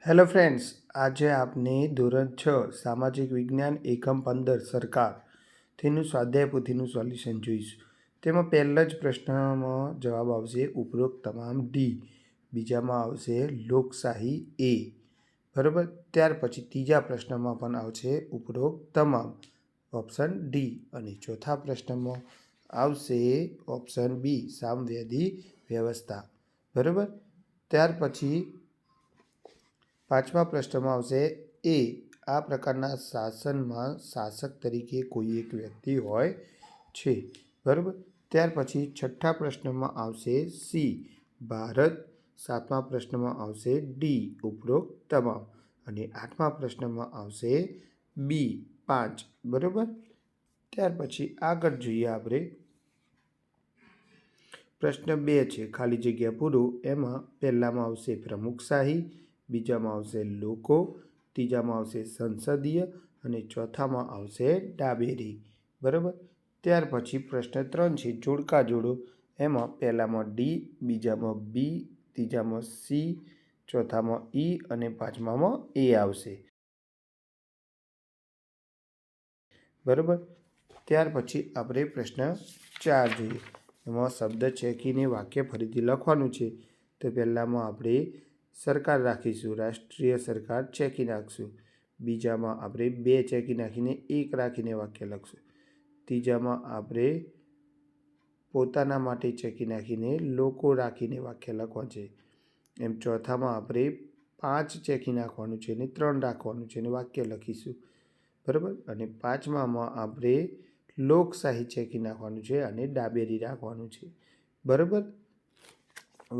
Hello friends, આજે આપણે ધોરણ 6 સામાજિક વિજ્ઞાન એકમ 15 સરકાર તેનું સ્વાધ્યાય પોથીનું સોલ્યુશન જોઈશું। તેમાં પહેલા જ પ્રશ્નમાં જવાબ આવશે ઉપરોક્ત તમામ ડી, બીજામાં આવશે લોકશાહી એ, બરાબર। ત્યાર પછી ત્રીજા પ્રશ્નમાં પણ આવશે ઉપરોક્ત તમામ ઓપ્શન ડી, અને ચોથા પ્રશ્નમાં આવશે ઓપ્શન બી સામવેદી વ્યવસ્થા, બરાબર। ત્યાર પછી પાંચમા પ્રશ્નમાં આવશે એ, આ પ્રકારના શાસનમાં શાસક તરીકે કોઈ એક વ્યક્તિ હોય છે, બરાબર। ત્યાર પછી છઠ્ઠા પ્રશ્નમાં આવશે સી ભારત, સાતમા પ્રશ્નમાં આવશે ડી ઉપરોક્ત તમામ, અને આઠમા પ્રશ્નમાં આવશે બી 5, બરાબર। ત્યાર પછી આગળ જોઈએ આપણે પ્રશ્ન 2 છે ખાલી જગ્યા પૂરો। એમાં પહેલામાં આવશે પ્રમુખશાહી, બીજામાં આવશે લોકો, ત્રીજામાં આવશે સંસદીય, અને ચોથામાં આવશે ડાબેરી, બરાબર। ત્યાર પછી પ્રશ્ન 3 છે જોડકા જોડો। એમાં પહેલામાં ડી, બીજામાં બી, ત્રીજામાં સી, ચોથામાં ઈ, અને પાંચમામાં એ આવશે, બરાબર। ત્યાર પછી આપણે પ્રશ્ન 4 જોઈએ। એમાં શબ્દ ચેકીને વાક્ય ફરીથી લખવાનું છે। તો પહેલામાં આપણે સરકાર રાખીશું, રાષ્ટ્રીય સરકાર ચેકી નાખશું। બીજામાં આપણે 2 ચેકી નાખીને 1 રાખીને વાક્ય લખશું। ત્રીજામાં આપણે પોતાના માટે ચેકી નાખીને લોકો રાખીને વાક્ય લખવાનું છે। એમ ચોથામાં આપણે 5 ચેકી નાખવાનું છે અને 3 રાખવાનું છે અને વાક્ય લખીશું, બરાબર। અને પાંચમામાં આપણે લોકશાહી ચેકી નાખવાનું છે અને ડાબેરી રાખવાનું છે, બરાબર।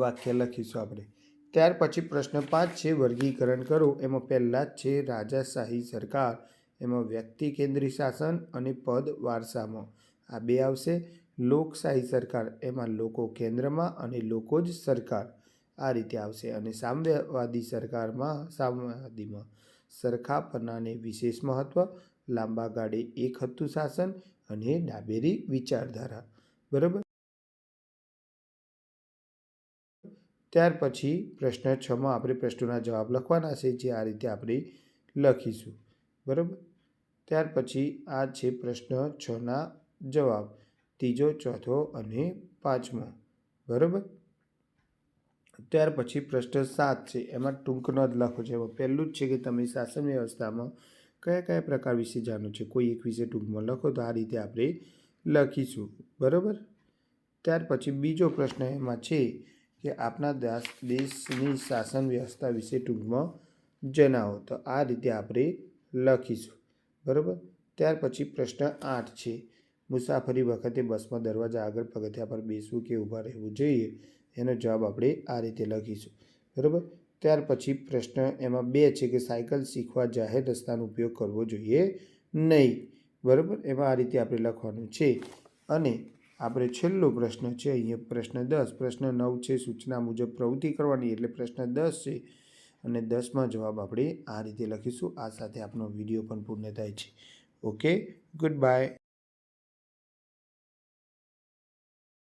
વાક્ય લખીશું આપણે। ત્યાર પછી પ્રશ્ન 5 છે વર્ગીકરણ કરો। એમાં પહેલા જ છે રાજાશાહી સરકાર, એમાં વ્યક્તિ કેન્દ્રી શાસન અને પદ વારસામાં, આ બે આવશે। લોકશાહી સરકાર, એમાં લોકો કેન્દ્રમાં અને લોકો જ સરકાર, આ રીતે આવશે। અને સામ્યવાદી સરકારમાં સામ્યવાદીમાં સરખા પન્નાને વિશેષ મહત્વ, લાંબા ગાળે એક હતું શાસન અને ડાબેરી વિચારધારા, બરાબર। ત્યાર પછી પ્રશ્ન 6માં આપણે પ્રશ્નોના જવાબ લખવાના છે, જે આ રીતે આપણે લખીશું, બરાબર। ત્યાર પછી આ છે પ્રશ્ન 6ના જવાબ, ત્રીજો, ચોથો અને પાંચમો, બરાબર। ત્યાર પછી પ્રશ્ન 7 છે, એમાં ટૂંક નોંધ લખો છે। એમાં પહેલું જ છે કે તમે શાસન વ્યવસ્થામાં કયા કયા પ્રકાર વિશે જાણો છો, કોઈ એક વિશે ટૂંકમાં લખો, તો આ રીતે આપણે લખીશું, બરાબર। ત્યાર પછી બીજો પ્રશ્ન એમાં છે કે આપણા દેશની શાસન વ્યવસ્થા વિશે ટૂંકમાં જણાવો, તો આ રીતે આપણે લખીશું, બરાબર। ત્યાર પછી પ્રશ્ન 8 છે મુસાફરી વખતે બસમાં દરવાજા આગળ પગથિયા પર બેસવું કે ઊભા રહેવું જોઈએ, એનો જવાબ આપણે આ રીતે લખીશું, બરાબર। ત્યાર પછી પ્રશ્ન એમાં 2 છે કે સાયકલ શીખવા જાહેર રસ્તાનો ઉપયોગ કરવો જોઈએ નહીં, બરાબર। એમાં આ રીતે આપણે લખવાનું છે। અને આપણે છેલ્લો પ્રશ્ન છે અહીંયા પ્રશ્ન 10, પ્રશ્ન 9 છે સૂચના મુજબ પ્રવૃત્તિ કરવાની, એટલે પ્રશ્ન 10 છે અને 10માં જવાબ આપણે આ રીતે લખીશું। આ સાથે આપણો વિડીયો પણ પૂર્ણ થાય છે। Okay, good bye.